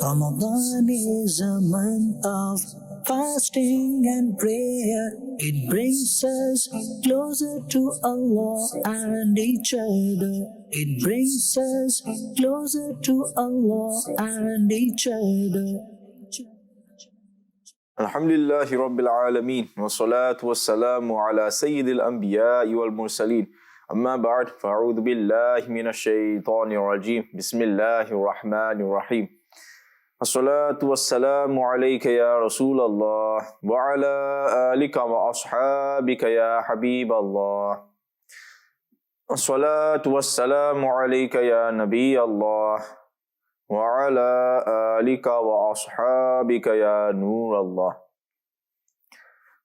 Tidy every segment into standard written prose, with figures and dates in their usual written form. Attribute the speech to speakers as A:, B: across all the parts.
A: Ramadan is a month of fasting and prayer. It brings us closer to Allah and each other. It brings us closer to Allah and each other.
B: Alhamdulillahi Rabbil Alameen wa salatu wa salamu ala Sayyidil Anbiya'i wal Mursaleen. Amma ba'd, fa'udhu billahi minash shaytanir rajeem. Bismillahir Rahmanir Rahim. As-salatu was-salamu alayka ya Rasulallah wa ala alika wa ashabika ya Habiballah. As-salatu was-salamu alayka ya Nabi Allah wa ala alika wa ashabika ya Nur Allah.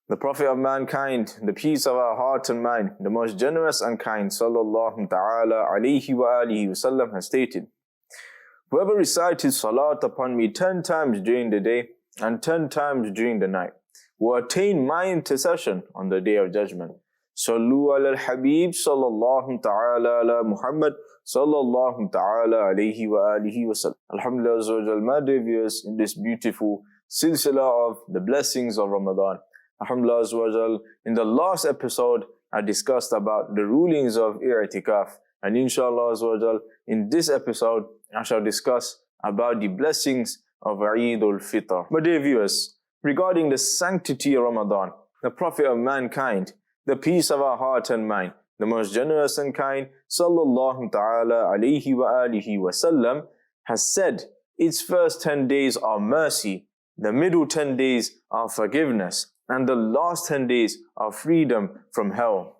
B: The Prophet of mankind, the peace of our heart and mind, the most generous and kind, sallallahu ta'ala alayhi wa alihi wasallam, has stated, whoever recites salat upon me 10 times during the day and 10 times during the night will attain my intercession on the day of judgment. Sallu ala al-Habib sallallahu ta'ala ala Muhammad sallallahu ta'ala alayhi wa alihi wa sallam. Alhamdulillah, my dear viewers, in this beautiful silsila of the blessings of Ramadan. Alhamdulillah, in the last episode, I discussed about the rulings of i'tikaf. And inshallah, in this episode, I shall discuss about the blessings of Eid al-Fitr. My dear viewers, regarding the sanctity of Ramadan, the Prophet of mankind, the peace of our heart and mind, the most generous and kind, sallallahu ta'ala alayhi wa alihi wa sallam, has said, its first 10 days are mercy, the middle 10 days are forgiveness, and the last 10 days are freedom from hell.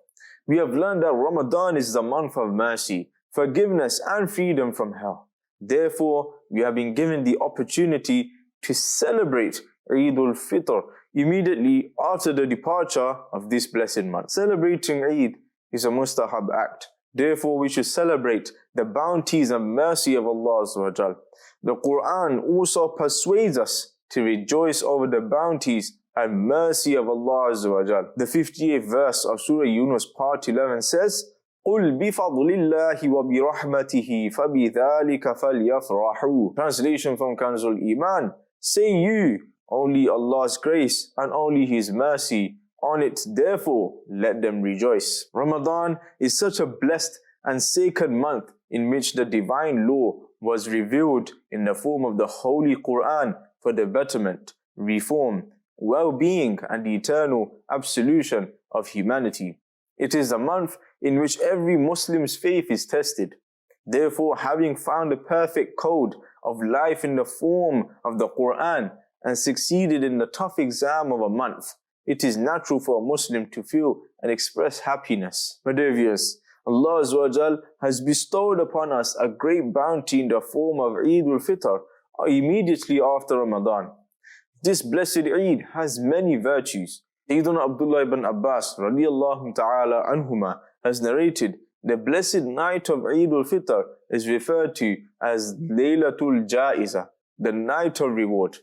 B: We have learned that Ramadan is the month of mercy, forgiveness and freedom from hell. Therefore, we have been given the opportunity to celebrate Eid al-Fitr immediately after the departure of this blessed month. Celebrating Eid is a mustahab act. Therefore, we should celebrate the bounties and mercy of Allah Azza wa Jal. The Quran also persuades us to rejoice over the bounties and mercy of Allah Azza wa Jal. The 58th verse of Surah Yunus part 11 says, قُلْ بِفَضْلِ اللَّهِ وَبِرَحْمَتِهِ فَبِذَلِكَ فَلْيَفْرَحُوا. Translation from Kanzul Iman, say you, only Allah's grace and only His mercy, on it therefore let them rejoice. Ramadan is such a blessed and sacred month in which the divine law was revealed in the form of the Holy Quran for the betterment, reform, well-being and the eternal absolution of humanity. It is a month in which every Muslim's faith is tested. Therefore, having found a perfect code of life in the form of the Quran and succeeded in the tough exam of a month, it is natural for a Muslim to feel and express happiness. My dear viewers, Allah Azza wa Jal has bestowed upon us a great bounty in the form of Eid al-Fitr immediately after Ramadan. This blessed Eid has many virtues. Sayyidina Abdullah ibn Abbas radiyallahu ta'ala anhuma has narrated, the blessed night of Eid al-Fitr is referred to as Laylatul Jaiza, the night of reward.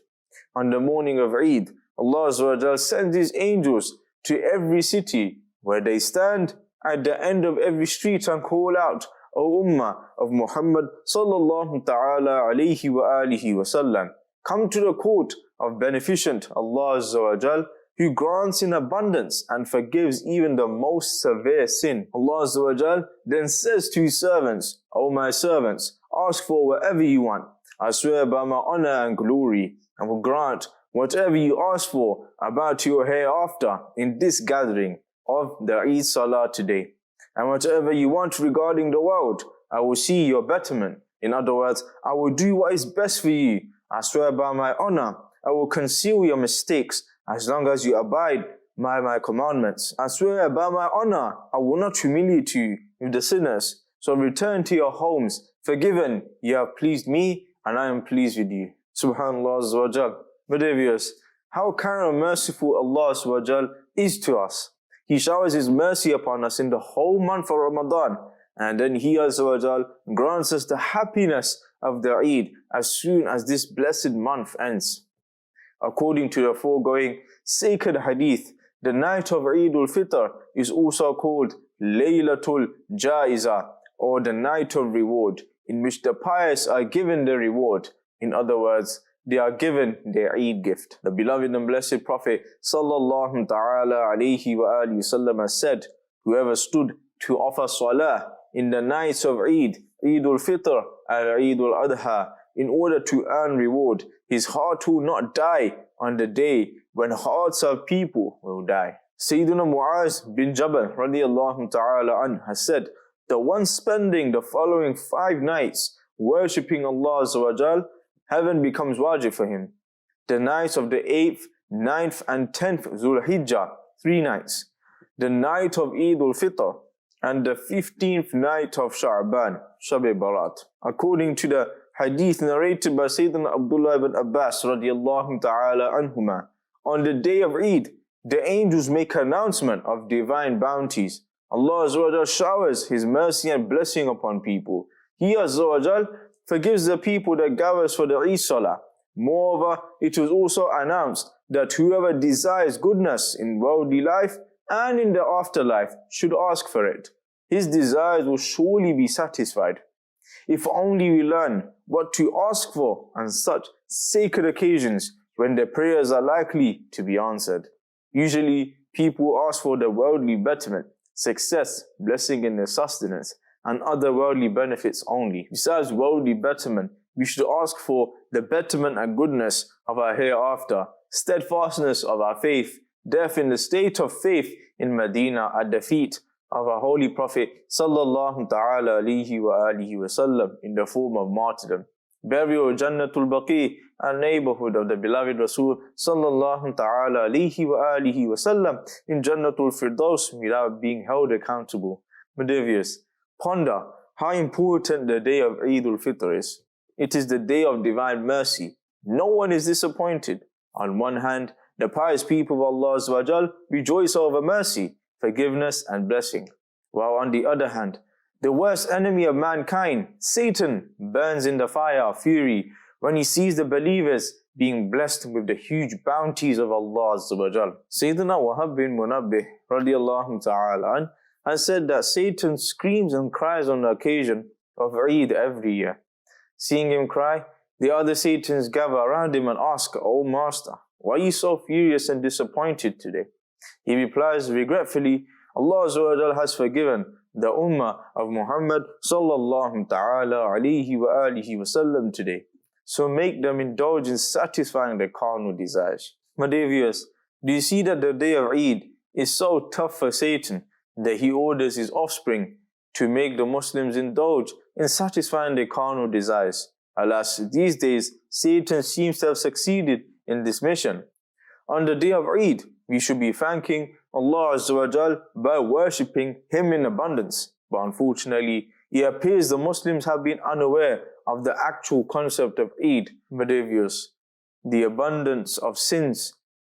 B: On the morning of Eid, Allah Azza wa Jal sends His angels to every city where they stand at the end of every street and call out, O Ummah of Muhammad sallallahu ta'ala alayhi wa alihi wa sallam, come to the court of beneficent Allah Azza wa Jal, who grants in abundance and forgives even the most severe sin. Allah Azza wa Jal then says to His servants, O my servants, ask for whatever you want. I swear by my honor and glory, and will grant whatever you ask for about your hereafter in this gathering of the Eid Salah today. And whatever you want regarding the world, I will see your betterment. In other words, I will do what is best for you. I swear by my honor, I will conceal your mistakes as long as you abide by my commandments. I swear by my honor, I will not humiliate you with the sinners. So return to your homes, forgiven, you have pleased me, and I am pleased with you. Subhanallah Azza wa Jal. My dear viewers, how kind and merciful Allah Azza wa Jal is to us. He showers His mercy upon us in the whole month of Ramadan, and then He Azza wa Jal grants us the happiness of the Eid as soon as this blessed month ends. According to the foregoing sacred hadith, the night of Eid al-Fitr is also called Laylatul Jaiza, or the night of reward, in which the pious are given the reward In other words, they are given their Eid gift. The beloved and blessed Prophet sallallahu ta'ala alayhi wa alihi wasallam has said, whoever stood to offer salah in the nights of Eid, Eid al-Fitr and Eid al-Adha, in order to earn reward, his heart will not die on the day when hearts of people will die. Sayyidina Muaz bin Jabal radiyallahu ta'ala an has said, the one spending the following 5 nights worshipping Allah Azza wa Jal, heaven becomes wajib for him. The nights of the 8th, 9th and 10th Dhul Hijjah, 3 nights. The night of Eid al-Fitr and the 15th night of Sha'ban, Shab-e Barat. According to the hadith narrated by Sayyidina Abdullah ibn Abbas radiyallahu ta'ala anhuma, on the day of Eid, the angels make announcement of divine bounties. Allah Azza wa Jal showers His mercy and blessing upon people. He Azza wa Jal forgives the people that gathers for the Eid Salah. Moreover, it was also announced that whoever desires goodness in worldly life and in the afterlife should ask for it. His desires will surely be satisfied. If only we learn what to ask for on such sacred occasions when their prayers are likely to be answered. Usually, people ask for the worldly betterment, success, blessing in their sustenance, and other worldly benefits only. Besides worldly betterment, we should ask for the betterment and goodness of our hereafter, steadfastness of our faith, death in the state of faith in Medina at the feet of our Holy Prophet sallallahu ta'ala alayhi wa alihi wa sallam in the form of martyrdom, burial Jannatul Baqi and neighborhood of the beloved Rasul sallallahu ta'ala alayhi wa alihi wa sallam in Jannatul Firdaus without being held accountable. My dear viewers, ponder how important the day of Eid al-Fitr is. It is the day of divine mercy. No one is disappointed. On one hand, the pious people of Allah Azza wa Jal rejoice over mercy, forgiveness and blessing. While on the other hand, the worst enemy of mankind, Satan, burns in the fire of fury when he sees the believers being blessed with the huge bounties of Allah Azza wa Jal. Sayyidina Wahab bin Munabbih radiyallahu ta'ala an has said that Satan screams and cries on the occasion of Eid every year. Seeing him cry, the other Satans gather around him and ask, "O Master, why are you so furious and disappointed today?" He replies regretfully, Allah Azza wa Jal has forgiven the ummah of Muhammad sallallahu ta'ala alayhi wa alihi wa sallam today. So make them indulge in satisfying their carnal desires. My dear viewers, do you see that the day of Eid is so tough for Satan that he orders his offspring to make the Muslims indulge in satisfying their carnal desires? Alas, these days, Satan seems to have succeeded in this mission. On the day of Eid, we should be thanking Allah Azza wa Jal by worshipping Him in abundance. But unfortunately, it appears the Muslims have been unaware of the actual concept of Eid. My dear viewers, the abundance of sins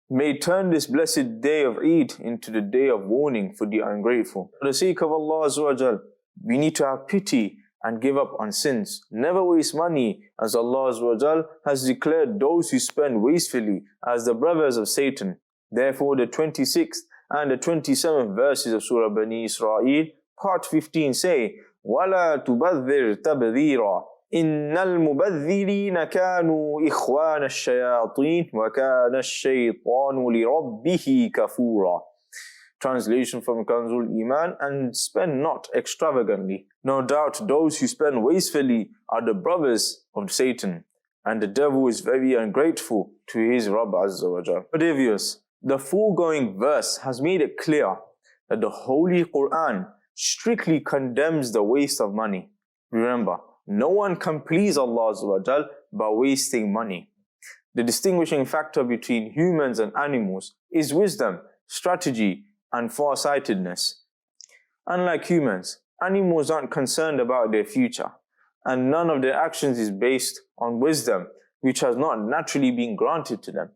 B: may turn this blessed day of Eid into the day of warning for the ungrateful. For the sake of Allah Azza wa Jal, we need to have pity and give up on sins. Never waste money, as Allah Azza wa Jal has declared those who spend wastefully as the brothers of Satan. Therefore, the 26th and the 27th verses of Surah Bani Israel, part 15 say, وَلَا تُبَذِّرْ تَبْذِيرًا إِنَّ الْمُبَذِّرِينَ كَانُوا إِخْوَانَ الشَّيَاطِينَ وَكَانَ الشَّيْطَانُ لِرَبِّهِ كَفُورًا. Translation from Kanzul Iman, and spend not extravagantly. No doubt those who spend wastefully are the brothers of Satan, and the devil is very ungrateful to his Rabb Azza wa Jal. But dear viewers, the foregoing verse has made it clear that the Holy Quran strictly condemns the waste of money. Remember, no one can please Allah Azza wa Jal by wasting money. The distinguishing factor between humans and animals is wisdom, strategy, and farsightedness. Unlike humans, animals aren't concerned about their future, and none of their actions is based on wisdom, which has not naturally been granted to them.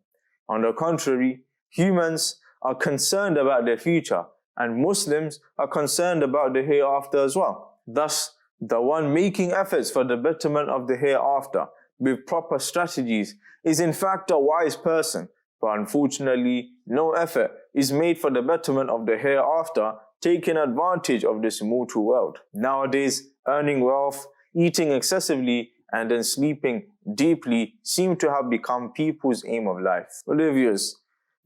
B: On the contrary, humans are concerned about their future, and Muslims are concerned about the hereafter as well. Thus, the one making efforts for the betterment of the hereafter with proper strategies is in fact a wise person, but unfortunately, no effort is made for the betterment of the hereafter, taking advantage of this mortal world. Nowadays, earning wealth, eating excessively, and then sleeping deeply seem to have become people's aim of life. Believers,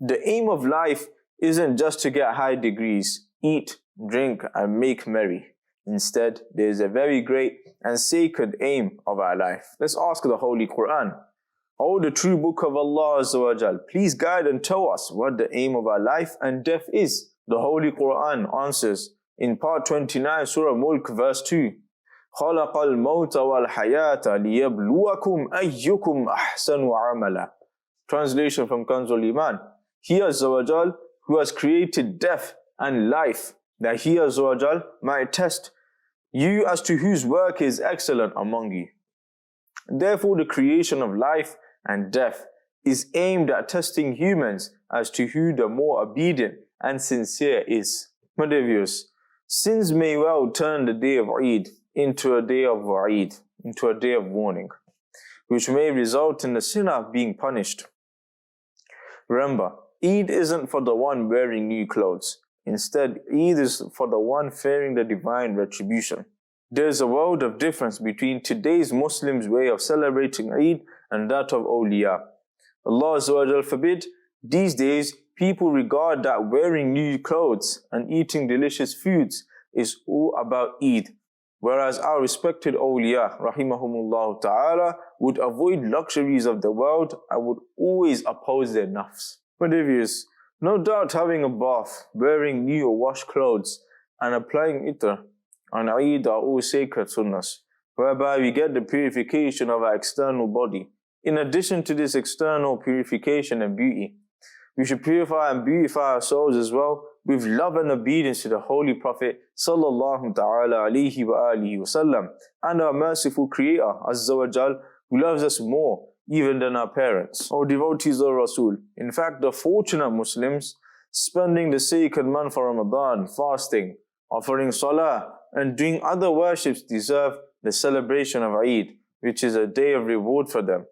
B: the aim of life isn't just to get high degrees, eat, drink, and make merry. Instead, there is a very great and sacred aim of our life. Let's ask the Holy Quran, O the true book of Allah Azza wa Jal, please guide and tell us what the aim of our life and death is. The Holy Quran answers in part 29, Surah Mulk, verse 2, خَلَقَ الْمَوْتَ وَالْحَيَاةَ لِيَبْلُوَكُمْ أَيُّكُمْ أَحْسَنُ عَمَلًا. Translation from Kanzul Iman. He Azza wa Jal, who has created death and life, that He Azza wa Jal might test you as to whose work is excellent among you. Therefore, the creation of life and death is aimed at testing humans as to who the more obedient and sincere is. My dear viewers, sins may well turn the day of Eid into a day of Wa'id, into a day of warning, which may result in the sinner being punished. Remember, Eid isn't for the one wearing new clothes. Instead, Eid is for the one fearing the divine retribution. There is a world of difference between today's Muslims' way of celebrating Eid and that of awliya. Allah Azza wa Jal forbid, these days people regard that wearing new clothes and eating delicious foods is all about Eid, whereas our respected awliya, rahimahumullah ta'ala, would avoid luxuries of the world and would always oppose their nafs. But devious, no doubt having a bath, wearing new or washed clothes, and applying Fitr on Eid are all sacred sunnahs, whereby we get the purification of our external body. In addition to this external purification and beauty, we should purify and beautify ourselves as well with love and obedience to the Holy Prophet sallallahu ta'ala alayhi wa alihi wa sallam, and our merciful Creator Azza wa Jal, who loves us more even than our parents or devotees of Rasul. In fact, the fortunate Muslims spending the sacred month of Ramadan fasting, offering salah, and doing other worships deserve the celebration of Eid, which is a day of reward for them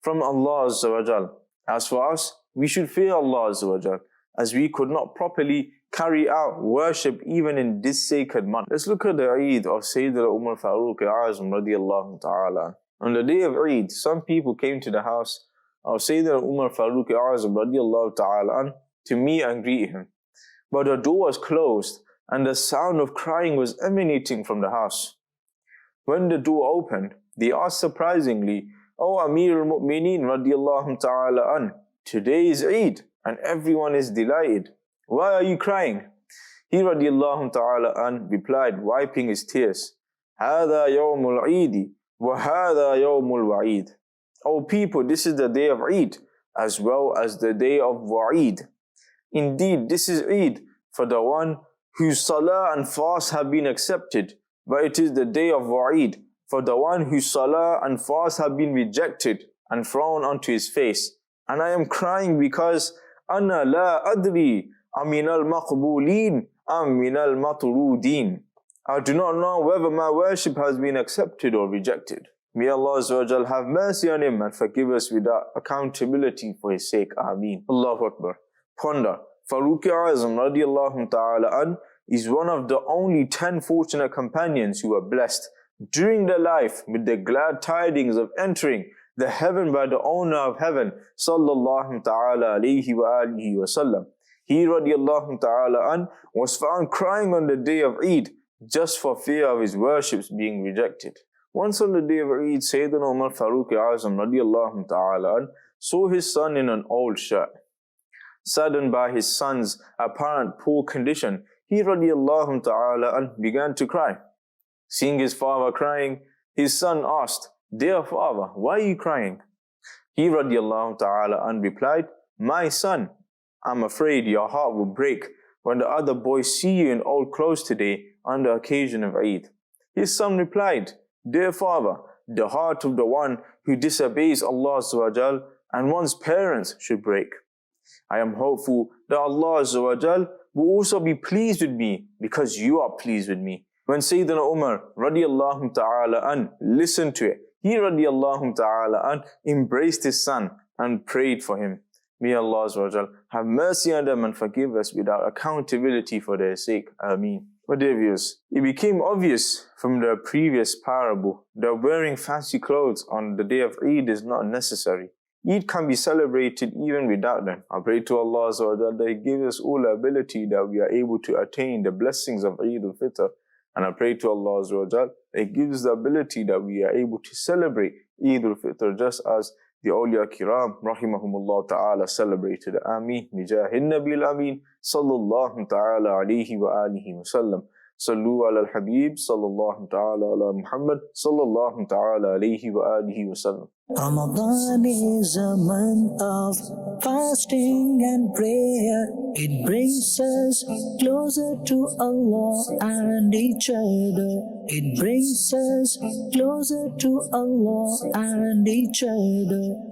B: from Allah Azza wa Jal. As for us, we should fear Allah Azza wa Jal, as we could not properly carry out worship even in this sacred month. Let's look at the Eid of Sayyidina Umar Farooq Azam radiyallahu ta'ala. On the day of Eid, some people came to the house of Sayyidina Umar Farooq Azam radiyallahu ta'ala to meet and greet him. But the door was closed and the sound of crying was emanating from the house. When the door opened, they asked surprisingly, O Amir al-Mu'mineen radiyallahu ta'ala an, today is Eid and everyone is delighted. Why are you crying? He radiyallahu ta'ala an replied, wiping his tears, هَذَا يَوْمُ الْعِيدِ وَهَذَا يَوْمُ الْوَعِيدِ. O people, this is the day of Eid as well as the day of Wa'id. Indeed, this is Eid for the one whose salah and fast have been accepted, but it is the day of Wa'id for the one whose salah and fast have been rejected and thrown onto his face. And I am crying because أَنَا لَا أَدْرِي أَمِنَ الْمَقْبُولِينَ أَمْ مِنَ الْمَطْرُودِينَ. I do not know whether my worship has been accepted or rejected. May Allah Azza wa Jal have mercy on him and forgive us without accountability for his sake. Ameen. Allahu Akbar. Ponder. Farooq Azam radiyallahu ta'ala an is one of the only 10 fortunate companions who were blessed during their life with the glad tidings of entering the heaven by the owner of heaven, sallallahu ta'ala alayhi wa alihi wa sallam. He radiyallahu ta'ala an was found crying on the day of Eid just for fear of his worships being rejected. Once on the day of Eid, Sayyidina Umar Farooq Azam radiyallahu ta'ala an saw his son in an old shirt. Saddened by his son's apparent poor condition, he radiyallahu ta'ala an began to cry. Seeing his father crying, his son asked, Dear father, why are you crying? He radiyallahu ta'ala an replied, My son, I'm afraid your heart will break when the other boys see you in old clothes today on the occasion of Eid. His son replied, Dear father, the heart of the one who disobeys Allah Azza wa Jal and one's parents should break. I am hopeful that Allah Azza wa Jal will also be pleased with me because you are pleased with me. When Sayyidina Umar radiyallahu ta'ala an listened to it, he radiyallahu ta'ala an embraced his son and prayed for him. May Allah Azza wa Jal have mercy on them and forgive us without accountability for their sake. Ameen. My dear viewers, it became obvious from the previous parable that wearing fancy clothes on the day of Eid is not necessary. Eid can be celebrated even without them. I pray to Allah Azza wa Jalla that He gives us all the ability that we are able to attain the blessings of Eid al-Fitr. And I pray to Allah Azza wa Jalla that He gives the ability that we are able to celebrate Eid al-Fitr just as the awliya kiram, rahimahumullah ta'ala, celebrated. Ameen. Mijahin Nabil Ameen. Sallallahu ta'ala alayhi wa alihi wa sallam. Sallu ala al-Habib. Sallallahu ta'ala ala Muhammad. Sallallahu ta'ala alayhi wa alihi wa sallam.
A: Ramadan is a month of fasting and prayer. It brings us closer to Allah and each other. It brings us closer to Allah and each other.